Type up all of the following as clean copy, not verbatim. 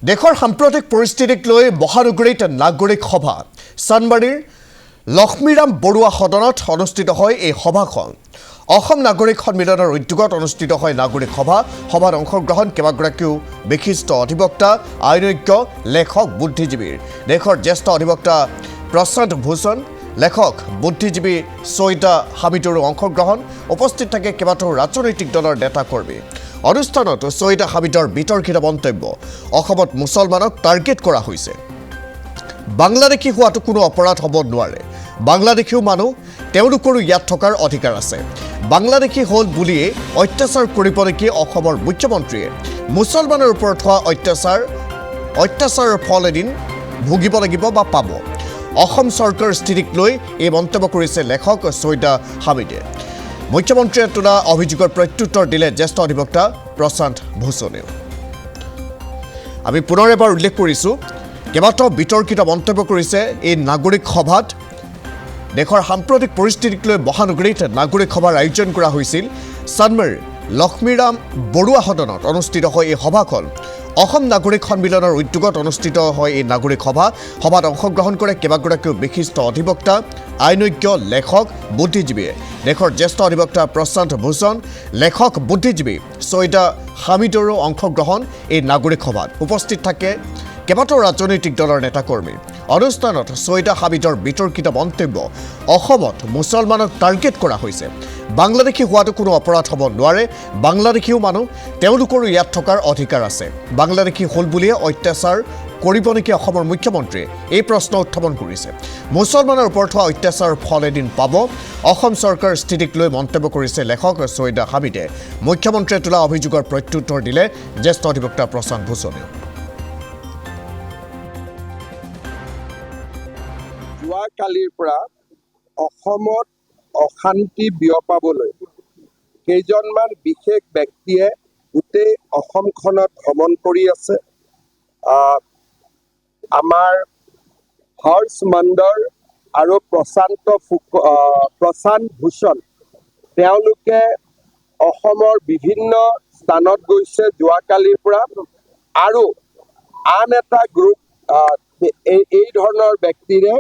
দেশৰ সাম্প্ৰতিক পৰিস্থিতিক লৈ মহানগৰীত নাগৰিক সভা চানমাৰীৰ লক্ষ্মীৰাম বৰুৱা সদনত অনুষ্ঠিত হয় এই সভাখন অসম নাগৰিক সন্মিলনৰ উদ্যোগত অনুষ্ঠিত হয় নাগৰিক সভা সভাত অংশগ্ৰহণ কেইবাগৰাকীও বিশিষ্ট অধিবক্তা আইনজ্ঞ লেখক বুদ্ধিজীৱীৰ দেশৰ জ্যেষ্ঠ অধিবক্তা প্ৰশান্ত ভূষণ লেখক বুদ্ধিজীৱী সৈয়দা হামিদৰো অংশগ্ৰহণ উপস্থিত থাকে কেইবাটাও ৰাজনৈতিক দলৰ নেতা কৰ্মী অনুষ্ঠানত সৈয়দা হামিদৰ বিতৰ্কিত মন্তব্য অসমত মুছলমানক টাৰ্গেট কৰা হৈছে বাংলাদেশী হোৱাটো কোনো অপৰাধ হ'ব নোৱাৰে বাংলাদেশীও মানুহ তেওঁলোকৰো ইয়াত থকাৰ অধিকাৰ আছে বাংলাদেশী হ'ল বুলিয়ে অত্যাচাৰ কৰিব নেকি অসমৰ মুখ্যমন্ত্ৰীয়ে মুছলমানৰ ওপৰত হোৱা অত্যাচাৰৰ ফল এদিন ভুগিব লাগিব বা পাব অসম চৰকাৰৰ স্থিতিক লৈ এই মন্তব্য কৰিছে লেখক সৈয়দা হামিদে মুখ্যমন্ত্ৰীয়ে তোলা অভিযোগৰ প্ৰত্যুত্তৰ দিলে জ্যেষ্ঠ অধিবক্তা প্ৰশান্ত ভূষণেও আমি পুনৰ এবাৰ উল্লেখ কৰিছোঁ কেইবাটাও বিতৰ্কিত মন্তব্য কৰিছে এই নাগৰিক সভাত দেশৰ সাম্প্ৰতিক পৰিস্থিতিক লৈ মহানগৰীত নাগৰিক সভাৰ আয়োজন কৰা হৈছিল চানমাৰীৰ লক্ষ্মীৰাম বৰুৱা সদনত অনুষ্ঠিত হয় এই সভাখন অসম নাগৰিক সন্মিলনৰ উদ্যোগত অনুষ্ঠিত হয় এই নাগৰিক সভাত অংশগ্ৰহণ কৰে কেইবাগৰাকীও বিশিষ্ট অধিবক্তা আইনজ্ঞ লেখক বুদ্ধিজীৱীয়ে দেশৰ জ্যেষ্ঠ অধিবক্তা প্ৰশান্ত ভূষণ লেখক বুদ্ধিজীৱী সৈয়দা হামিদৰো অংশগ্ৰহণ এই নাগৰিক সভাত উপস্থিত থাকে কেইবাটাও ৰাজনৈতিক দলৰ নেতা কৰ্মী অনুষ্ঠানত সৈয়দা হামিদৰ বিতৰ্কিত মন্তব্য অসমত মুছলমানক টাৰ্গেট কৰা হৈছে বাংলাদেশী হোৱাটো কোনো অপৰাধ হ'ব নোৱাৰে বাংলাদেশীও মানুহ তেওঁলোকৰো ইয়াত থকাৰ অধিকাৰ আছে বাংলাদেশী হ'ল বুলিয়ে অত্যাচাৰ কৰিব নেকি অসমৰ মুখ্যমন্ত্ৰীয়ে এই প্ৰশ্ন উত্থাপন কৰিছে মুছলমানৰ ওপৰত হোৱা অত্যাচাৰৰ ফল এদিন পাব অসম চৰকাৰৰ স্থিতিক লৈ মন্তব্য কৰিছে লেখক সৈয়দা হামিদে মুখ্যমন্ত্ৰীয়ে তোলা অভিযোগৰ প্ৰত্যুত্তৰ দিলে জ্যেষ্ঠ অধিবক্তা প্ৰশান্ত ভূষণে কালিৰ পৰা অসমত অশান্তি বিয়পাবলৈ কেইজনমান বিশেষ ব্যক্তিয়ে গোটেই অসমখনত ভ্ৰমণ কৰি আছে আমাৰ হৰ্ষ মণ্ডল আৰু প্ৰশান্ত ভূষণ তেওঁলোকে অসমৰ বিভিন্ন স্থানত গৈছে যোৱাকালিৰ পৰা আৰু আন এটা গ্ৰুপ এই ধৰণৰ ব্যক্তিৰে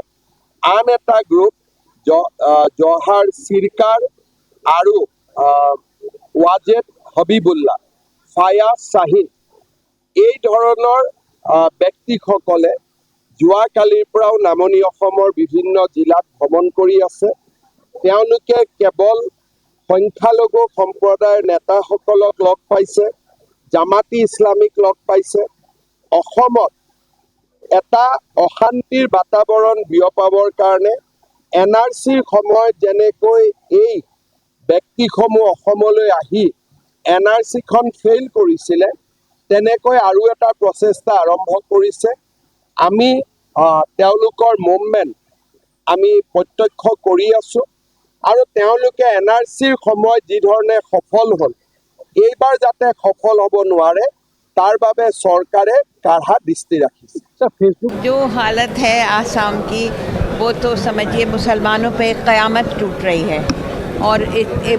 আন এটা গ্ৰুপ জহাৰ চিৰকাৰ আৰু ৱাজেদ হবিবুল্লাহ ফায়াজ শাহিন এই ধৰণৰ ব্যক্তিসকলে যোৱাকালিৰ পৰাও নামনি অসমৰ বিভিন্ন জিলাত ভ্ৰমণ কৰি আছে তেওঁলোকে কেৱল সংখ্যালঘু সম্প্ৰদায়ৰ নেতাসকলক লগ পাইছে জামাতি ইছলামিক লগ পাইছে অসমত এটা অশান্তিৰ বাতাবৰণ বিয়পাবৰ কাৰণে NRCৰ সময়ত যেনেকৈ এই ব্যক্তিসমূহ অসমলৈ আহি NRCখন ফেইল কৰিছিলে তেনেকৈ আৰু এটা প্ৰচেষ্টা আৰম্ভ কৰিছে আমি তেওঁলোকৰ মুভমেণ্ট আমি প্ৰত্যক্ষ কৰি আছোঁ আৰু তেওঁলোকে NRCৰ সময়ত যি ধৰণে সফল হ'ল এইবাৰ যাতে সফল হ'ব নোৱাৰে तार बाबे सरकारे काढ़ा दृष्टि रखी जो हालत है आसाम की वो तो समझिए मुसलमानों पे क़यामत टूट रही है और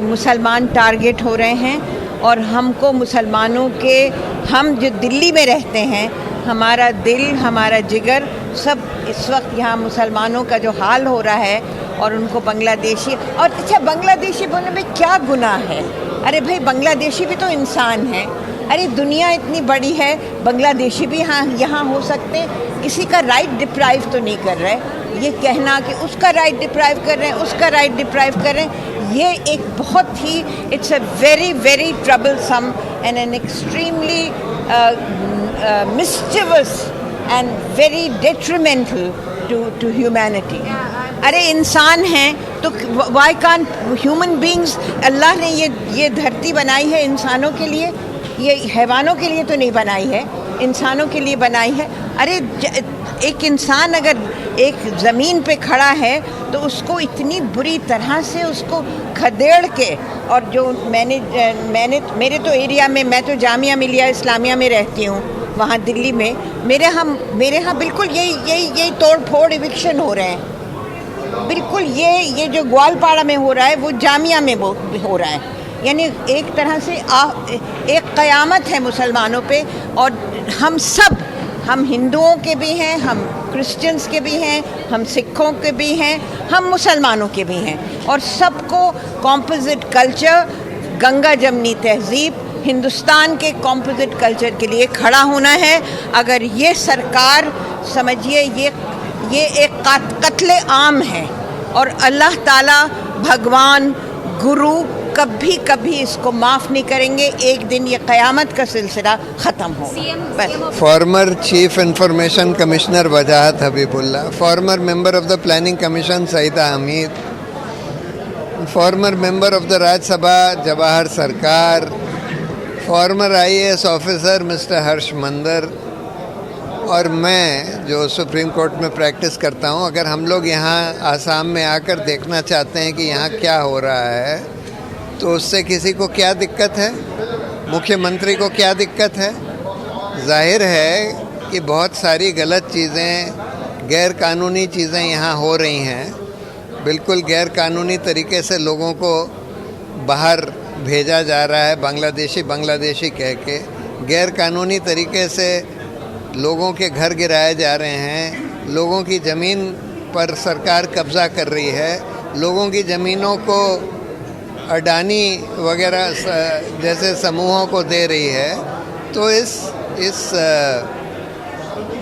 मुसलमान टारगेट हो रहे हैं और हमको मुसलमानों के हम जो दिल्ली में रहते हैं हमारा दिल हमारा जिगर सब इस वक्त यहाँ मुसलमानों का जो हाल हो रहा है और उनको बांग्लादेशी और अच्छा बांग्लादेशी बोलने में क्या गुनाह है अरे भाई बांग्लादेशी भी तो इंसान है अरे दुनिया इतनी बड़ी है बांग्लादेशी भी यहाँ हो सकते हैं किसी का राइट डिप्राइव तो नहीं कर रहे ये कहना कि उसका राइट डिप्राइव कर रहे हैं उसका राइट डिप्राइव कर रहे हैं ये एक बहुत ही it's a very very troublesome and an extremely mischievous and very detrimental to humanity अरे इंसान हैं तो why can't human beings Allah ने ये धरती बनाई है इंसानों के लिए ये हैवानों के लिए तो नहीं बनाई है इंसानों के लिए बनाई है अरे एक इंसान अगर एक ज़मीन पे खड़ा है तो उसको इतनी बुरी तरह से उसको खदेड़ के और जो मैंने मेरे तो एरिया में मैं तो जामिया मिलिया इस्लामिया में रहती हूँ वहाँ दिल्ली में मेरे यहाँ बिल्कुल यही तोड़ फोड़ इविक्शन हो रहे हैं बिल्कुल ये जो ग्वालपाड़ा में हो रहा है वो जामिया में हो रहा है यानी एक तरह से एक क़यामत है मुसलमानों पे और हम सब हम हिंदुओं के भी हैं, हम क्रिश्चियंस के भी हैं, हम सिखों के भी हैं, हम मुसलमानों के भी हैं, और सबको कॉम्पोजिट कल्चर, गंगा जमनी तहजीब, हिंदुस्तान के कॉम्पोजिट कल्चर के लिए खड़ा होना है। अगर ये सरकार, समझिए ये एक कत्ले आम है, और अल्लाह ताला, भगवान, गुरु कभी कभी इसको माफ़ नहीं करेंगे। एक दिन ये क़यामत का सिलसिला ख़त्म होगा। बस। Former chief information commissioner Wajahat Habibullah, former member of the planning commission Syeda Hameed, former member of the Rajya Sabha Jawhar Sircar, former IAS officer mister Harsh Mander, और मैं जो सुप्रीम कोर्ट में प्रैक्टिस करता हूं, अगर हम लोग यहाँ आसाम में आकर देखना चाहते हैं कि यहाँ क्या हो रहा है, तो उससे किसी को क्या दिक्कत है? मुख्यमंत्री को क्या दिक्कत है? जाहिर है कि बहुत सारी गलत चीज़ें, गैर कानूनी चीज़ें यहाँ हो रही हैं। बिल्कुल गैर कानूनी तरीके से लोगों को बाहर भेजा जा रहा है, बांग्लादेशी कह के। गैर कानूनी तरीके से लोगों के घर गिराए जा रहे हैं, लोगों की ज़मीन पर सरकार कब्ज़ा कर रही है, लोगों की ज़मीनों को अडानी वगैरह जैसे समूहों को दे रही है। तो इस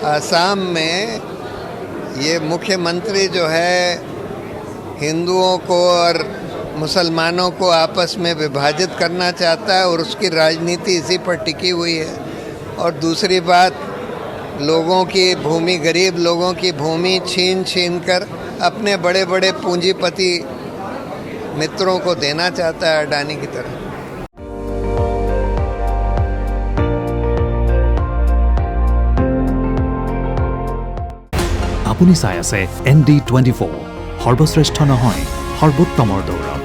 आसाम में ये मुख्यमंत्री जो है हिंदुओं को और मुसलमानों को आपस में विभाजित करना चाहता है, और उसकी राजनीति इसी पर टिकी हुई है। और दूसरी बात, लोगों की भूमि, गरीब लोगों की भूमि छीन कर अपने बड़े बड़े पूंजीपति मित्रों को देना चाहता है, अडानी की तरह। আপুনি চাই আছে ND24 সৰ্বশ্ৰেষ্ঠ নহয় সৰ্বোত্তমৰ দৌৰ।